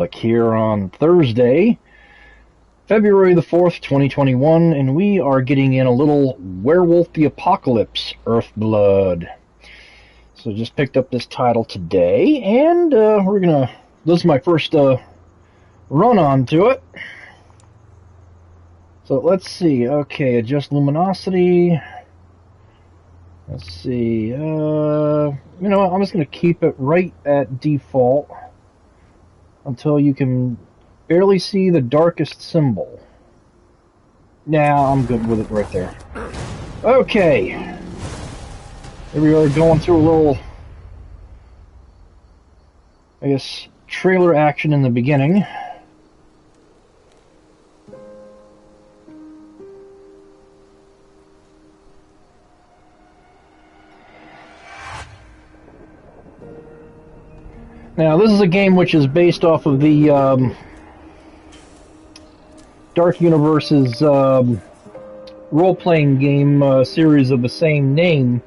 Like here on Thursday, February the 4th, 2021, and we are getting in a little Werewolf the Apocalypse, Earthblood. So just picked up this title today, and this is my first run on to it. So let's see, okay, adjust luminosity. Let's see, you know what, I'm just going to keep it right at default until you can barely see the darkest symbol. Now I'm good with it right there. Okay. Here we are going through a little, I guess, trailer action in the beginning. Now, this is a game which is based off of the Dark Universe's role-playing game series of the same name.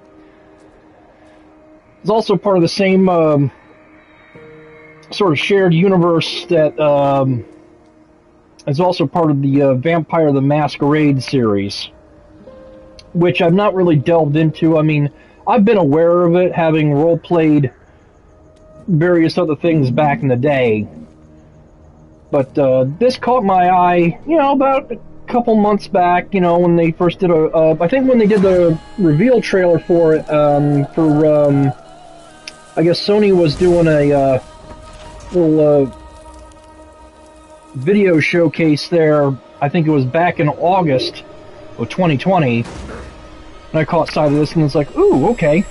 It's also part of the same sort of shared universe that is also part of the Vampire the Masquerade series, which I've not really delved into. I mean, I've been aware of it, having role-played various other things back in the day, but this caught my eye, you know, about a couple months back, you know, when they first did I think when they did the reveal trailer for it, I guess Sony was doing a little video showcase there. I think it was back in August of 2020, and I caught sight of this and was like, ooh, okay,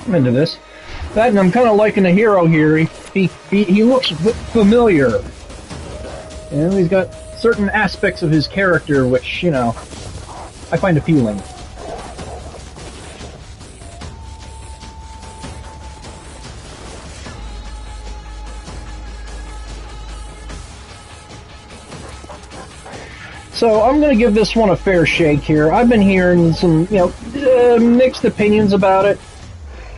I'm into this. That, and I'm kind of liking the hero here. He looks familiar. You know, he's got certain aspects of his character which, you know, I find appealing. So I'm going to give this one a fair shake here. I've been hearing some, you know, mixed opinions about it.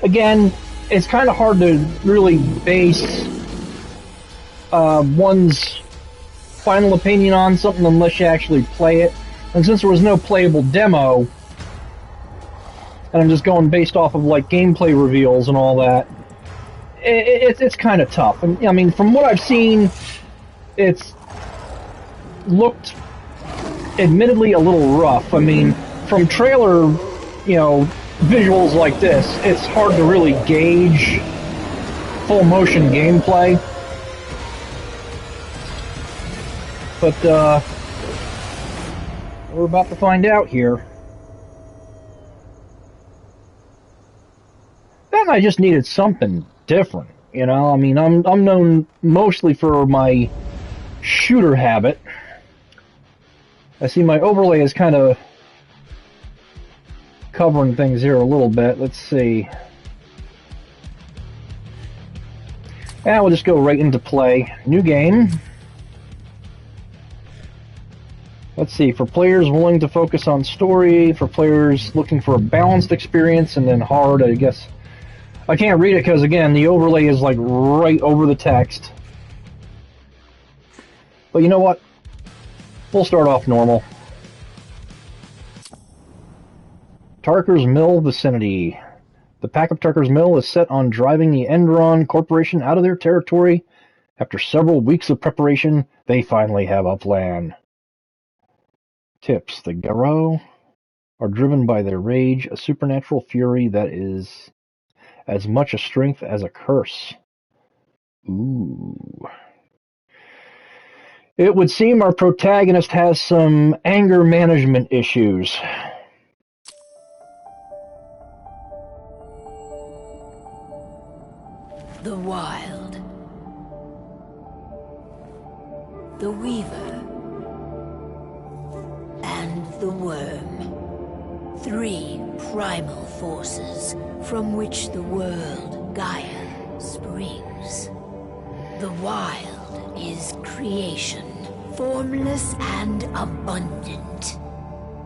Again, it's kind of hard to really base one's final opinion on something unless you actually play it. And since there was no playable demo, and I'm just going based off of like gameplay reveals and all that, it's kind of tough. And I mean, from what I've seen, it's looked admittedly a little rough. I mean, from trailer, you know, visuals like this, it's hard to really gauge full motion gameplay. But we're about to find out here. Then I just needed something different, you know. I mean, I'm known mostly for my shooter habit. I see my overlay is kind of covering things here a little bit. Let's see. And we'll just go right into play. New game. Let's see. For players willing to focus on story, for players looking for a balanced experience, and then hard, I guess. I can't read it because, again, the overlay is like right over the text. But you know what? We'll start off normal. Tarker's Mill vicinity. The pack of Tarker's Mill is set on driving the Enron Corporation out of their territory. After several weeks of preparation, they finally have a plan. Tips. The Garou are driven by their rage, a supernatural fury that is as much a strength as a curse. Ooh. It would seem our protagonist has some anger management issues. The Wild. The Weaver. And the Worm. 3 primal forces from which the world, Gaia, springs. The Wild is creation, formless and abundant.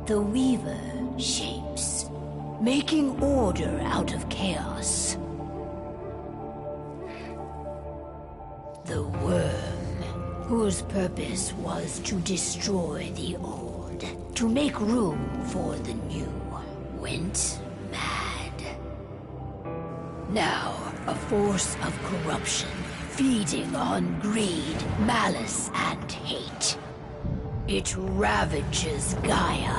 The Weaver shapes, making order out of chaos. The worm, whose purpose was to destroy the old, to make room for the new, went mad. Now, a force of corruption, feeding on greed, malice, and hate. It ravages Gaia.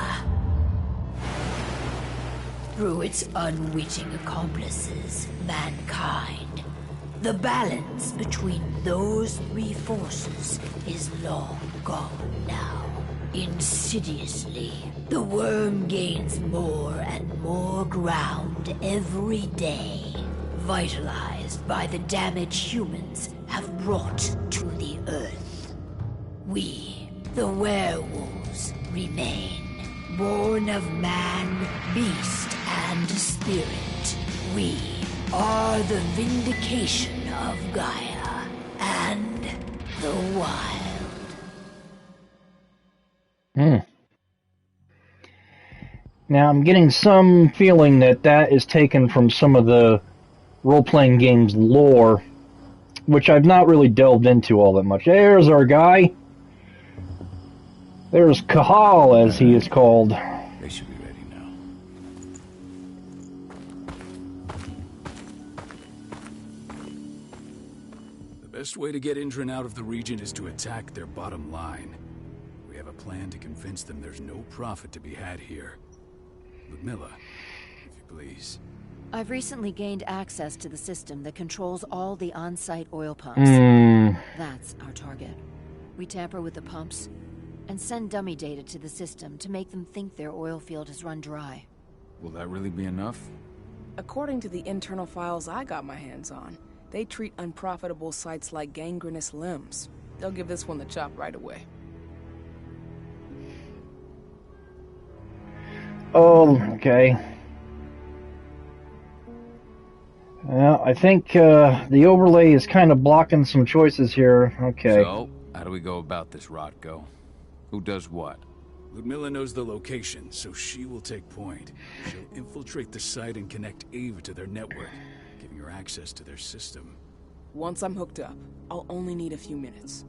Through its unwitting accomplices, mankind, the balance between those three forces is long gone now. Insidiously, the worm gains more and more ground every day, vitalized by the damage humans have brought to the Earth. We, the werewolves, remain, born of man, beast, and spirit. We are the vindication of Gaia and the wild. Now, I'm getting some feeling that that is taken from some of the role-playing games lore, which I've not really delved into all that much. There's our guy. There's Kahal, as he is called. They should be ready now. The best way to get Indran out of the region is to attack their bottom line. We have a plan to convince them there's no profit to be had here. Ludmilla, if you please. I've recently gained access to the system that controls all the on-site oil pumps. That's our target. We tamper with the pumps and send dummy data to the system to make them think their oil field has run dry. Will that really be enough? According to the internal files I got my hands on, they treat unprofitable sites like gangrenous limbs. They'll give this one the chop right away. Oh, okay. Well, I think the overlay is kind of blocking some choices here. Okay. So, how do we go about this, Rotko? Who does what? Ludmilla knows the location, so she will take point. She'll infiltrate the site and connect Ava to their network, giving her access to their system. Once I'm hooked up, I'll only need a few minutes.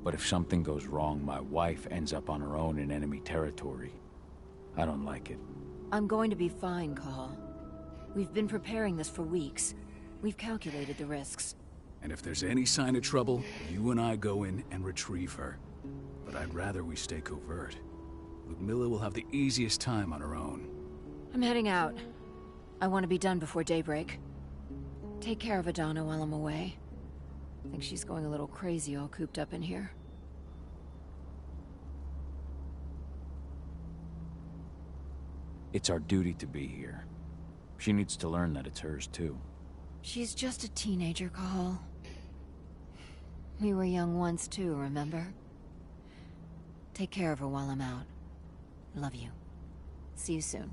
But if something goes wrong, my wife ends up on her own in enemy territory. I don't like it. I'm going to be fine, Call. We've been preparing this for weeks. We've calculated the risks. And if there's any sign of trouble, you and I go in and retrieve her. But I'd rather we stay covert. Ludmilla will have the easiest time on her own. I'm heading out. I want to be done before daybreak. Take care of Adana while I'm away. I think she's going a little crazy all cooped up in here. It's our duty to be here. She needs to learn that it's hers too. She's just a teenager, Call. We were young once too, remember? Take care of her while I'm out. Love you. See you soon.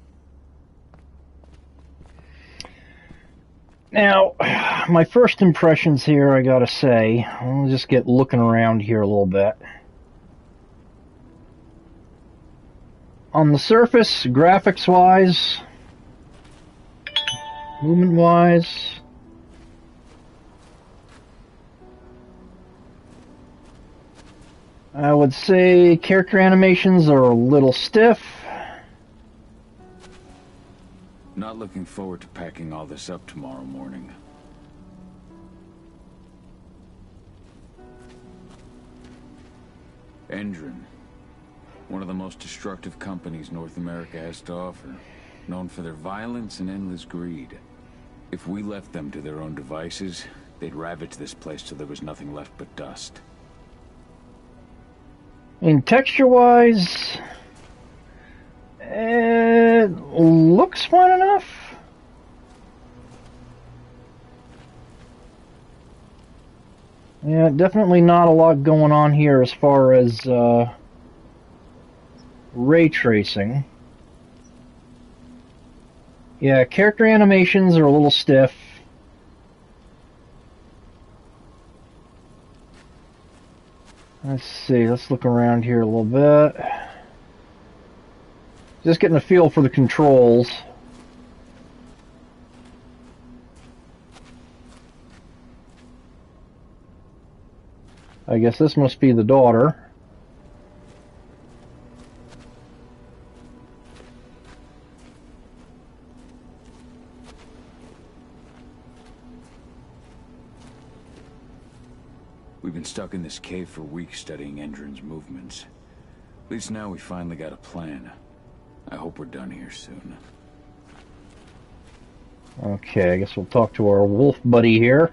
Now, my first impressions here, I gotta say, I'll just get looking around here a little bit. On the surface, graphics-wise, movement-wise, I would say character animations are a little stiff. Not looking forward to packing all this up tomorrow morning. Indran, one of the most destructive companies North America has to offer, known for their violence and endless greed. If we left them to their own devices, they'd ravage this place till there was nothing left but dust. And texture-wise, it looks fine enough. Yeah, definitely not a lot going on here as far as ray tracing. Yeah, character animations are a little stiff. Let's see, let's look around here a little bit. Just getting a feel for the controls. I guess this must be the daughter. We've been stuck in this cave for weeks studying Endron's movements. At least now we finally got a plan. I hope we're done here soon. Okay, I guess we'll talk to our wolf buddy here.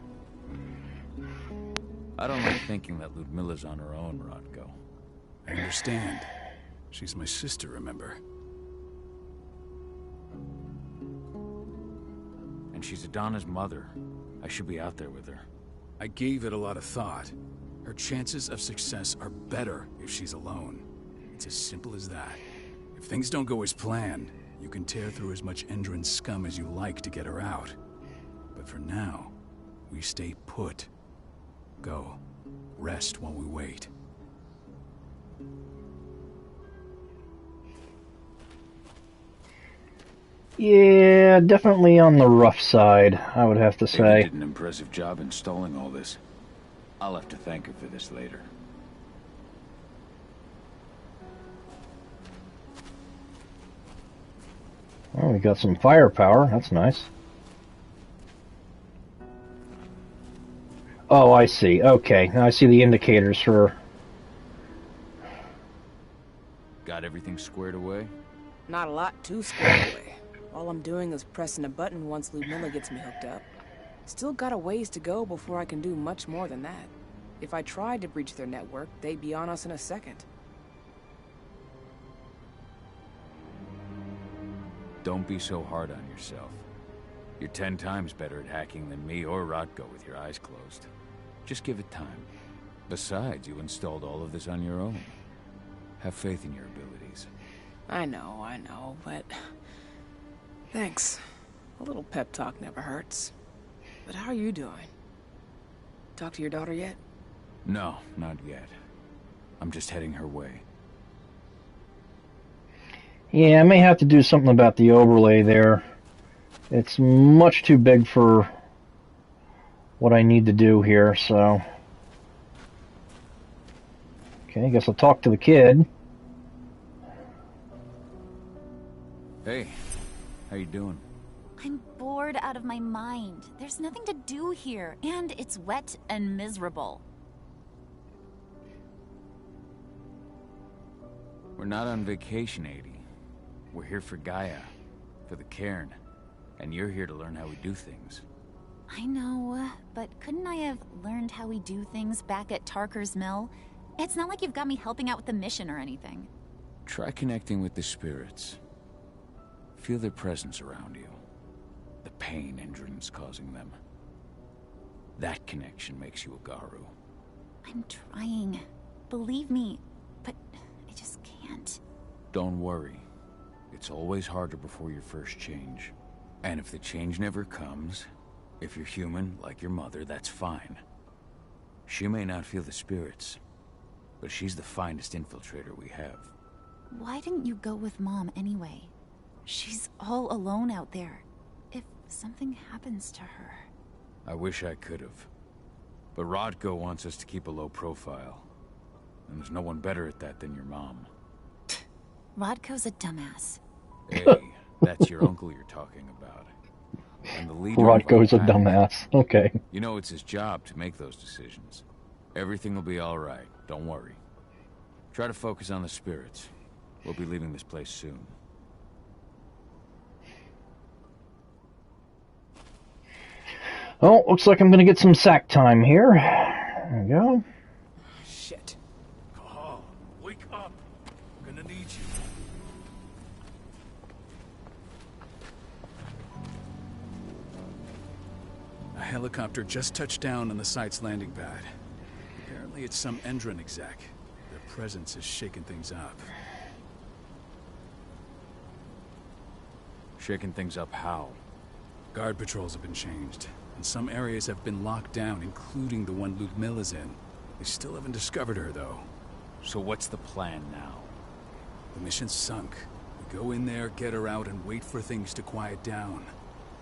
I don't like thinking that Ludmilla's on her own, Rodko. I understand. She's my sister, remember? And she's Adana's mother. I should be out there with her. I gave it a lot of thought. Her chances of success are better if she's alone. It's as simple as that. If things don't go as planned, you can tear through as much Endron scum as you like to get her out. But for now, we stay put. Go. Rest while we wait. Yeah, definitely on the rough side, I would have to David say. did an impressive job installing all this. I'll have to thank her for this later. Oh, we got some firepower. That's nice. Oh, I see. Okay, now I see the indicators for... Got everything squared away? Not a lot too squared away. All I'm doing is pressing a button once Ludmilla gets me hooked up. Still got a ways to go before I can do much more than that. If I tried to breach their network, they'd be on us in a second. Don't be so hard on yourself. You're 10 times better at hacking than me or Rodko with your eyes closed. Just give it time. Besides, you installed all of this on your own. Have faith in your abilities. I know, but... Thanks. A little pep talk never hurts. But how are you doing? Talk to your daughter yet? No, not yet. I'm just heading her way. Yeah, I may have to do something about the overlay there. It's much too big for what I need to do here, so... Okay, I guess I'll talk to the kid. Hey, how you doing? I'm bored out of my mind. There's nothing to do here, and it's wet and miserable. We're not on vacation, Adie. We're here for Gaia, for the cairn, and you're here to learn how we do things. I know, but couldn't I have learned how we do things back at Tarker's Mill? It's not like you've got me helping out with the mission or anything. Try connecting with the spirits. Feel their presence around you. The pain Endron's causing them. That connection makes you a Garu. I'm trying. Believe me, but I just can't. Don't worry. It's always harder before your first change. And if the change never comes, if you're human, like your mother, that's fine. She may not feel the spirits, but she's the finest infiltrator we have. Why didn't you go with Mom anyway? She's all alone out there. If something happens to her... I wish I could have. But Rodko wants us to keep a low profile. And there's no one better at that than your mom. Rodko's a dumbass. Hey, that's your uncle you're talking about. And the leader Rodko's a of our pack. dumbass. Okay. You know it's his job to make those decisions. Everything will be all right. Don't worry. Try to focus on the spirits. We'll be leaving this place soon. Oh, looks like I'm gonna get some sack time here. There we go. Shit. Cahal, wake up. I'm gonna need you. A helicopter just touched down on the site's landing pad. Apparently it's some Endron exec. Their presence is shaking things up. Shaking things up how? Guard patrols have been changed, and some areas have been locked down, including the one Ludmilla's in. They still haven't discovered her, though. So what's the plan now? The mission's sunk. We go in there, get her out, and wait for things to quiet down.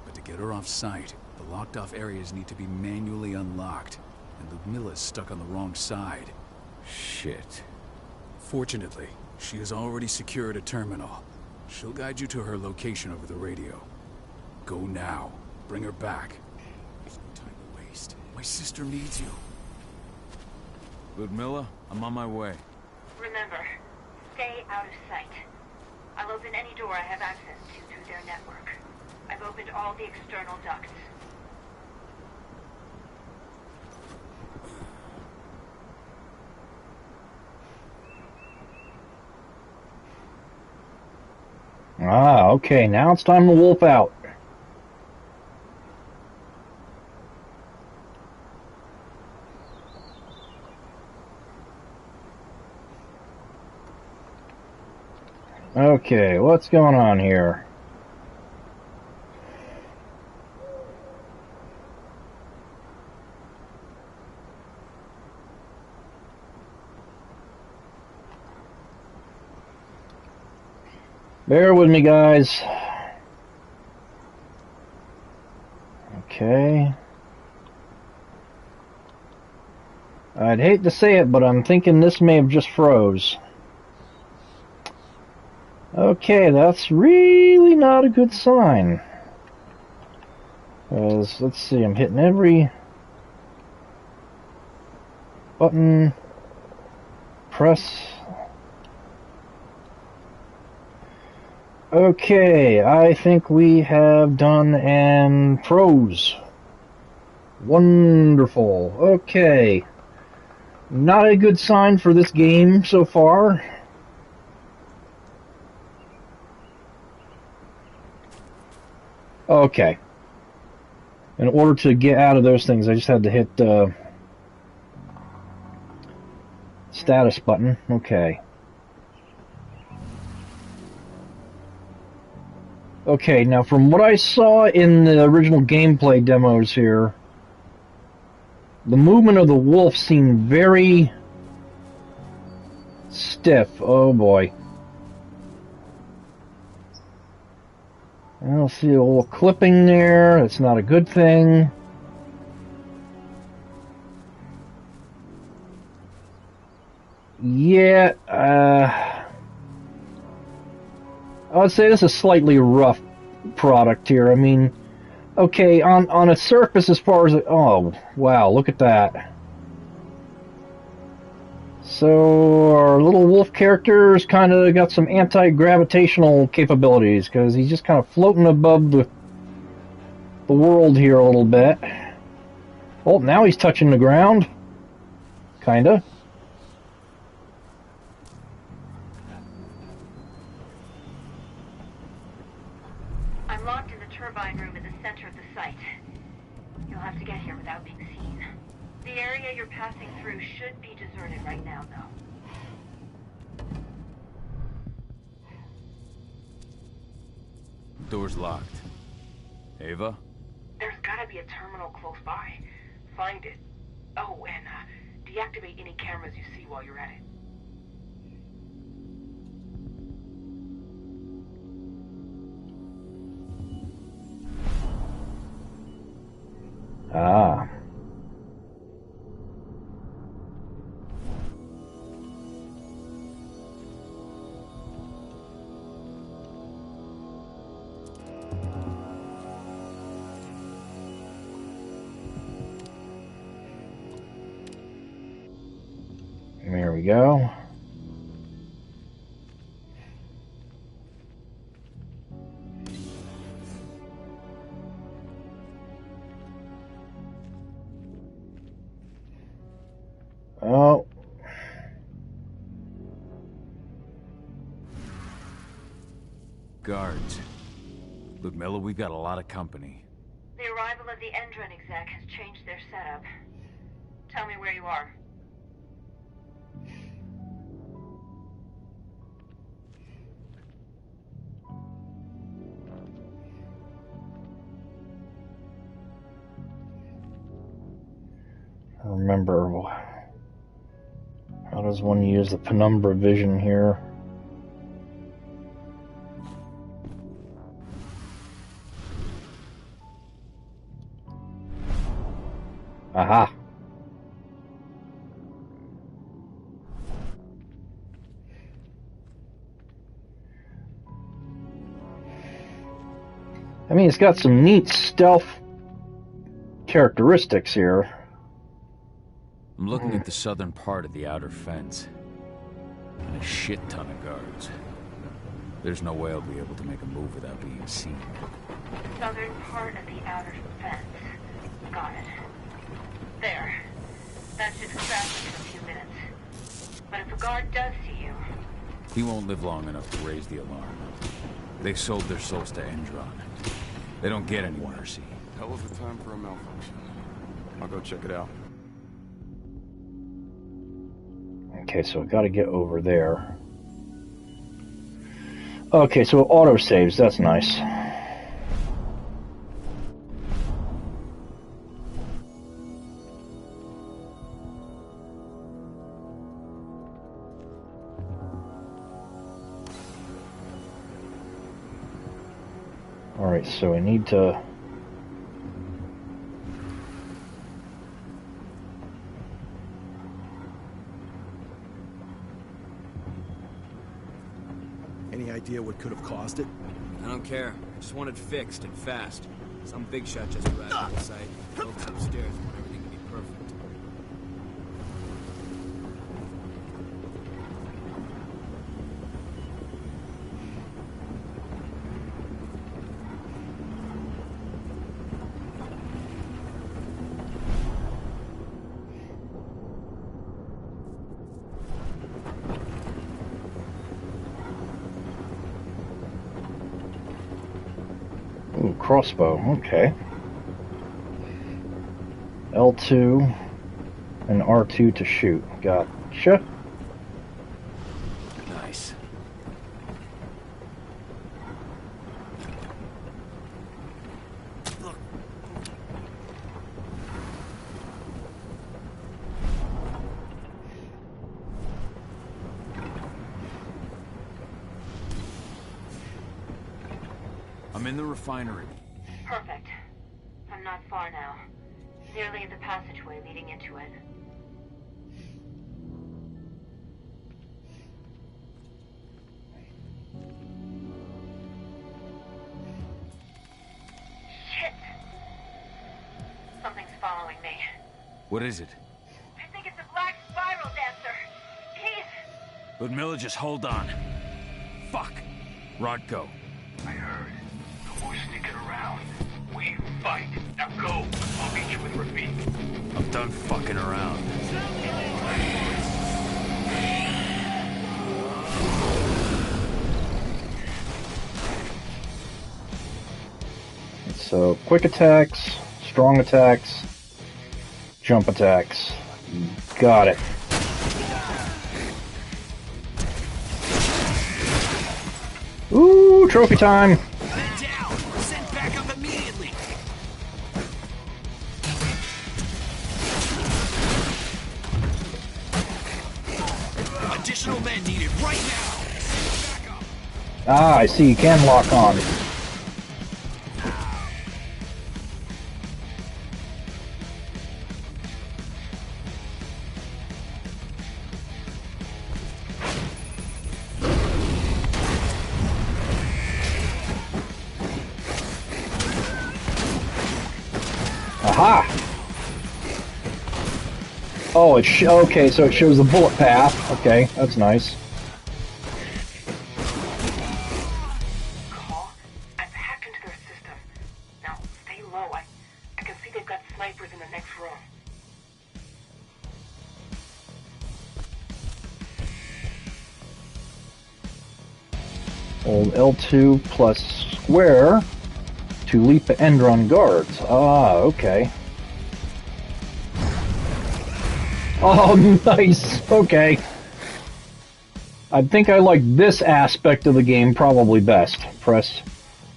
But to get her off-site, the locked-off areas need to be manually unlocked. and Ludmilla's stuck on the wrong side. Shit. Fortunately, she has already secured a terminal. She'll guide you to her location over the radio. Go now. Bring her back. There's no time to waste. My sister needs you. Ludmilla, I'm on my way. Remember, stay out of sight. I'll open any door I have access to through their network. I've opened all the external ducts. Ah, okay, now it's time to wolf out. Okay, what's going on here? Bear with me, guys. Okay. I'd hate to say it, but I'm thinking this may have just froze. Okay, that's really not a good sign. Let's see, I'm hitting every button. Press. Okay, I think we have done and froze. Wonderful. Okay. Not a good sign for this game so far. Okay. In order to get out of those things, I just had to hit status button. Okay. Okay, now from what I saw in the original gameplay demos here, the movement of the wolf seemed very stiff. Oh boy. I don't see a little clipping there. It's not a good thing. Yeah, I would say this is a slightly rough product here. I mean, okay, on a surface as far as... Oh, wow, look at that. So, our little wolf character's kind of got some anti-gravitational capabilities, because he's just kind of floating above the world here a little bit. Oh, now he's touching the ground. Kinda. I'm locked in the turbine room at the center of the site. You'll have to get here without being seen. The area you're passing through should be deserted right now, though. Door's locked. Ava? There's gotta be a terminal close by. Find it. Oh, and deactivate any cameras you see while you're at it. Ah. There we go. Oh. Guards. Ludmilla, we've got a lot of company. The arrival of the Endron exec has changed their setup. Tell me where you are. I remember, how does one use the penumbra vision here? Aha. I mean, it's got some neat stealth characteristics here. I'm looking at the southern part of the outer fence. And a shit ton of guards. There's no way I'll be able to make a move without being seen. Southern part of the outer fence. Got it. There. That should distract me for a few minutes. But if a guard does see you... He won't live long enough to raise the alarm. They sold their souls to Endron. They don't get any mercy. Hell of a time for a malfunction. I'll go check it out. Okay, so I gotta get over there. Okay, so it auto-saves, that's nice. Alright, so I need to... Any idea what could have caused it? I don't care. I just want it fixed and fast. Some big shot just arrived on the site. Folks upstairs want everything to be perfect. Ooh, crossbow, okay. L2 and R2 to shoot. Gotcha. Nice. I'm in the refinery. Perfect. I'm not far now. Nearly in the passageway leading into it. Shit! Something's following me. What is it? I think it's a black spiral dancer. Keith! Ludmilla, just hold on. Fuck. Rodko. I heard. No more sneaking around. We fight. Now go. I'll meet you with Rafik. I'm done fucking around. So, quick attacks, strong attacks, jump attacks. Got it. Ooh, trophy time! Down! Send back up immediately! Additional men needed right now! Ah, I see, you can lock on. Aha! Oh, okay, so it shows the bullet path. Okay, that's nice. Call? I've hacked into their system. Now, stay low. I can see they've got snipers in the next room. Hold L2 plus square to leap at Endron guards. Ah, okay. Oh, nice. Okay. I think I like this aspect of the game probably best. Press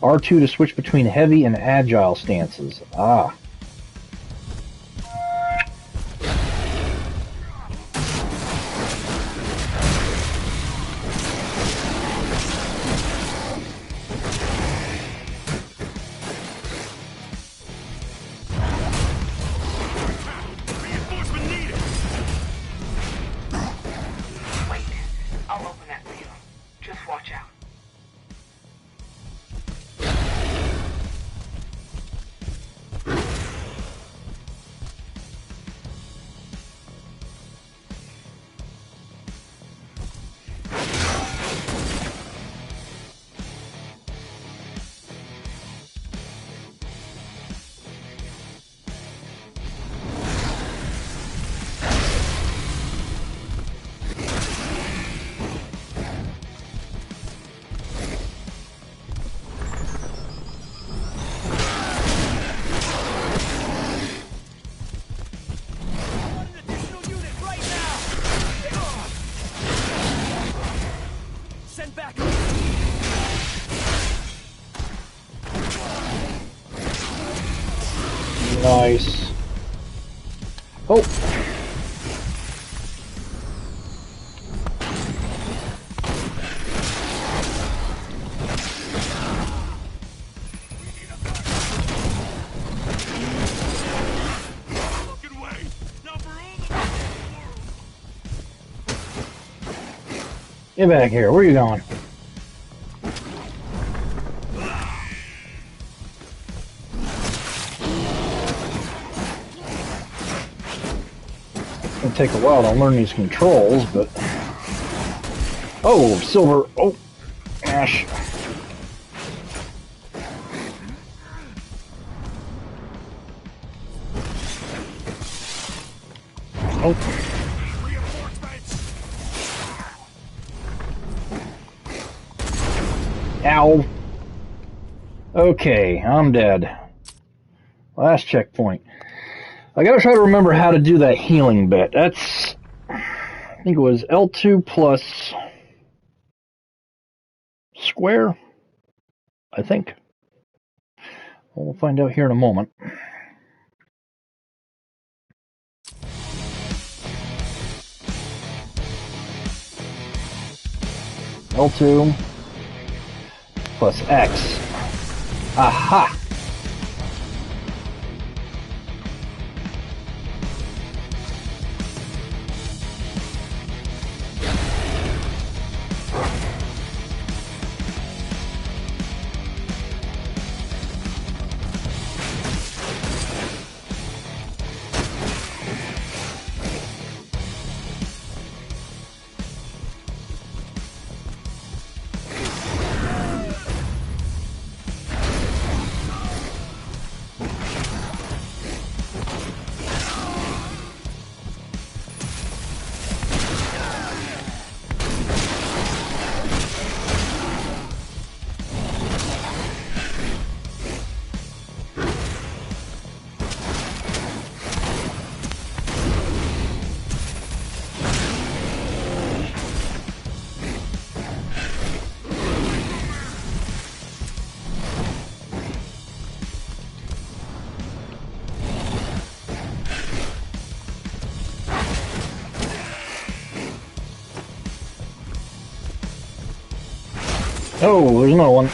R2 to switch between heavy and agile stances. Ah. Nice. Oh! Get back here. Where are you going? It'll take a while to learn these controls, but... Oh, silver. Oh, ash. Oh. Ow. Okay, I'm dead. Last checkpoint. I gotta try to remember how to do that healing bit. That's... I think it was L2 plus... square? I think. We'll find out here in a moment. L2 plus X. Aha! Oh, there's another one.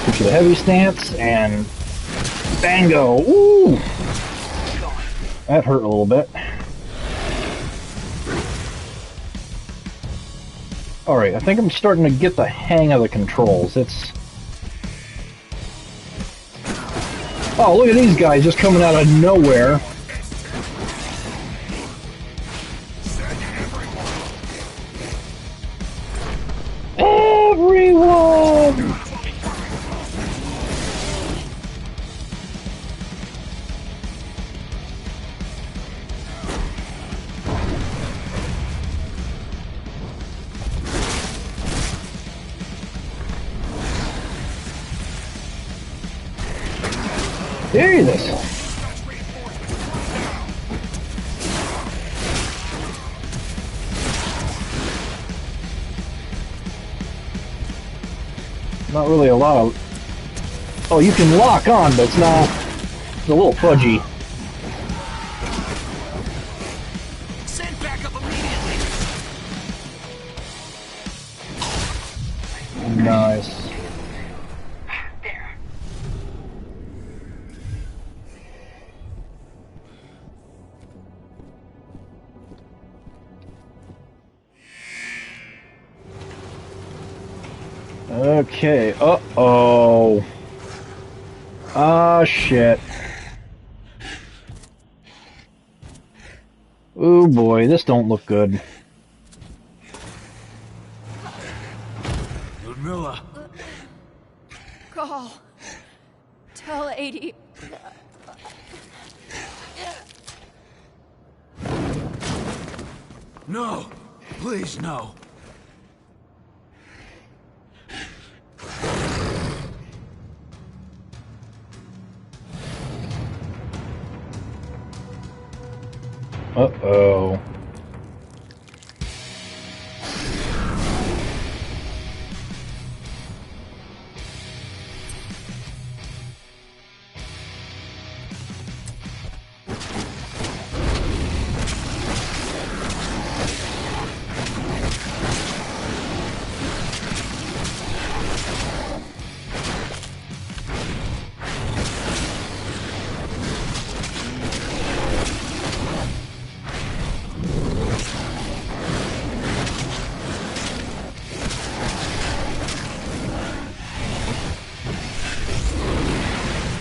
Get you the heavy stance, and bango! Ooh! That hurt a little bit. Alright, I think I'm starting to get the hang of the controls. It's... Oh, look at these guys just coming out of nowhere. Everyone! Jesus! Not really a lot of... Oh, you can lock on, but it's not... It's a little fudgy. Send backup immediately. Nice. There. Okay, uh-oh. Ah, shit. Oh boy, this don't look good. Ludmilla. Call. Tell 80. No! Please, no. Uh-oh.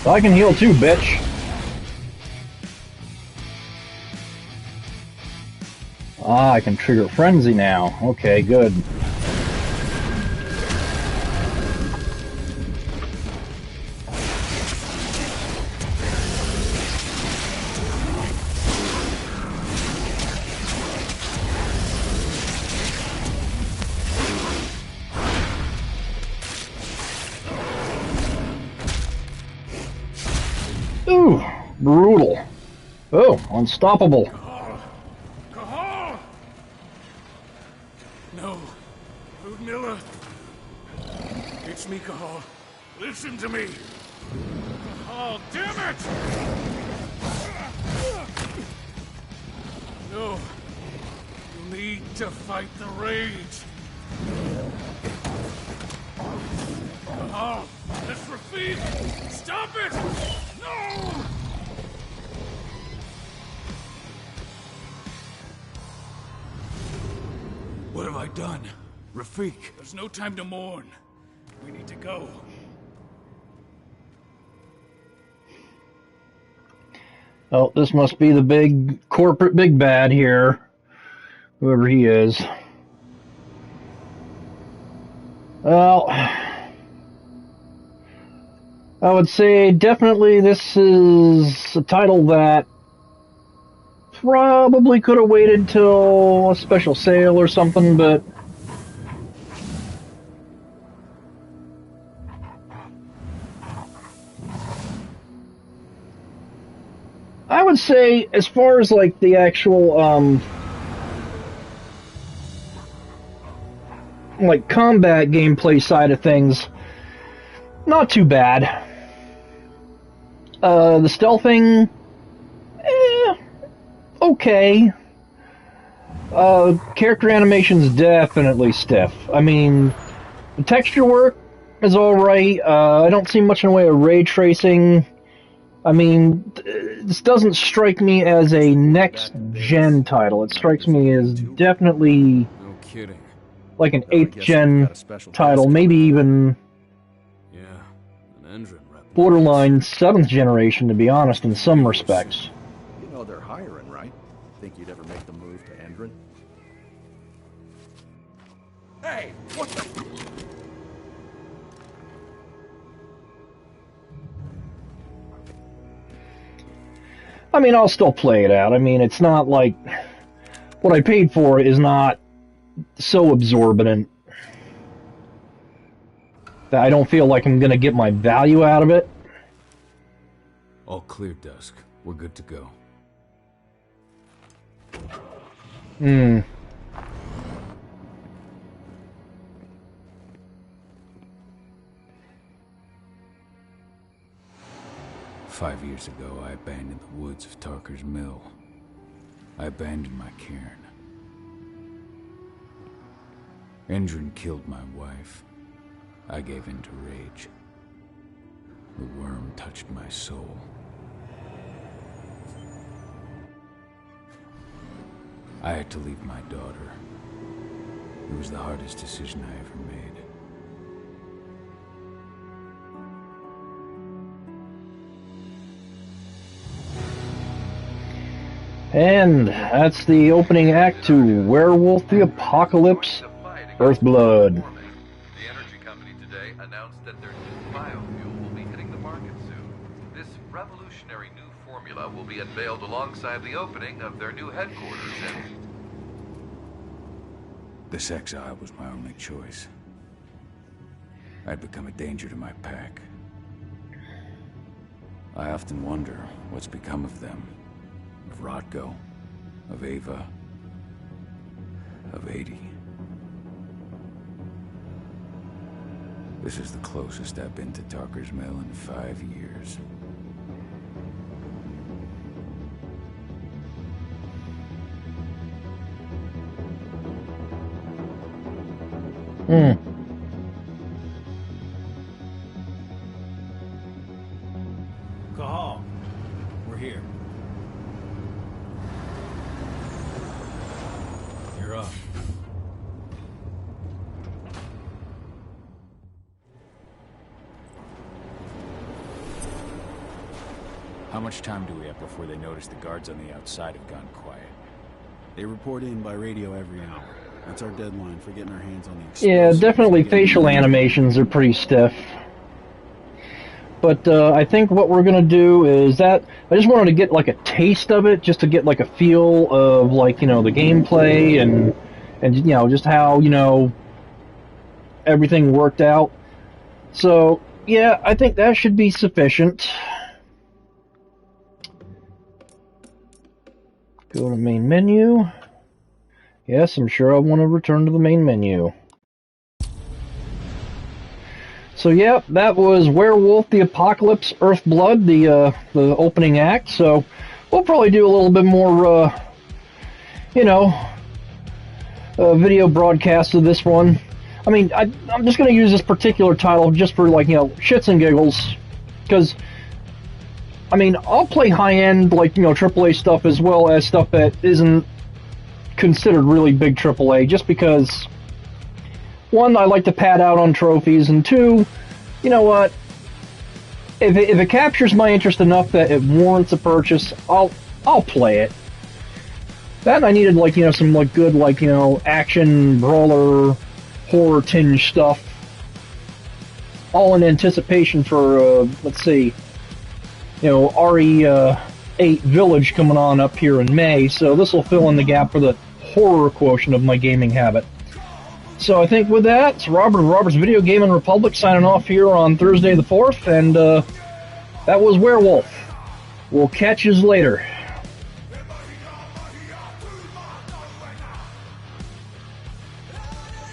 I can heal too, bitch. Ah, I can trigger frenzy now. Okay, good. Ooh, brutal. Oh, unstoppable. Cahal! No. Ludmilla. It's me, Cahal. Listen to me. Cahal, damn it! No. You need to fight the rage. Cahal, that's Rafik! Stop it! No! What have I done? Rafik, there's no time to mourn. We need to go. Oh, this must be the big corporate big bad here. Whoever he is. Well, I would say definitely this is a title that probably could have waited till a special sale or something, but I would say as far as like the actual like combat gameplay side of things, not too bad. The stealthing, okay. Character animation's definitely stiff. I mean, the texture work is alright. I don't see much in the way of ray tracing. I mean, this doesn't strike me as a next-gen title. It strikes me as definitely No kidding. like an 8th-gen title, maybe even Yeah, an Endron rep. borderline 7th generation, to be honest, in some respects. You know they're hiring, right? Think you'd ever make the move to Endron? Hey, what the... I mean, I'll still play it out. I mean, it's not like... What I paid for is not so absorbent that I don't feel like I'm going to get my value out of it. All clear, Dusk. We're good to go. 5 years ago, I abandoned the woods of Tarker's Mill. I abandoned my cairn. Endron killed my wife. I gave in to rage. The worm touched my soul. I had to leave my daughter. It was the hardest decision I ever made. And that's the opening act to Werewolf the Apocalypse, Earthblood. The energy company today announced that their new biofuel will be hitting the market soon. This revolutionary new formula will be unveiled alongside the opening of their new headquarters in... This exile was my only choice. I'd become a danger to my pack. I often wonder what's become of them. Of Rodko, of Ava, of 80. This is the closest I've been to Tarker's Mill in 5 years. Cahal, we're here. You're up. much time do we have before they notice the guards on the outside have gone quiet? They report in by radio every hour. That's our deadline for getting our hands on the Yeah, explosives. definitely facial animations are pretty stiff. But I think what we're going to do is that I just wanted to get like a taste of it, just to get like a feel of like, you know, the gameplay and you know, just how, you know, everything worked out. So, yeah, I think that should be sufficient. Go to main menu. Yes, I'm sure I want to return to the main menu. So yeah, that was Werewolf the Apocalypse Earthblood, the opening act. So we'll probably do a little bit more, you know, video broadcast of this one. I mean, I'm just going to use this particular title just for, like, you know, shits and giggles. Because, I mean, I'll play high-end, like, you know, AAA stuff as well as stuff that isn't considered really big AAA, just because, one, I like to pad out on trophies, and two, you know what, if it captures my interest enough that it warrants a purchase, I'll play it. That, I needed, like, you know, some, like, good, like, you know, action, brawler, horror tinge stuff, all in anticipation for, let's see, you know, RE8 Village coming on up here in May, so this will fill in the gap for the horror quotient of my gaming habit. So I think with that, it's Robert of Robert's Video Gaming Republic signing off here on Thursday the 4th, and that was Werewolf. We'll catch you later.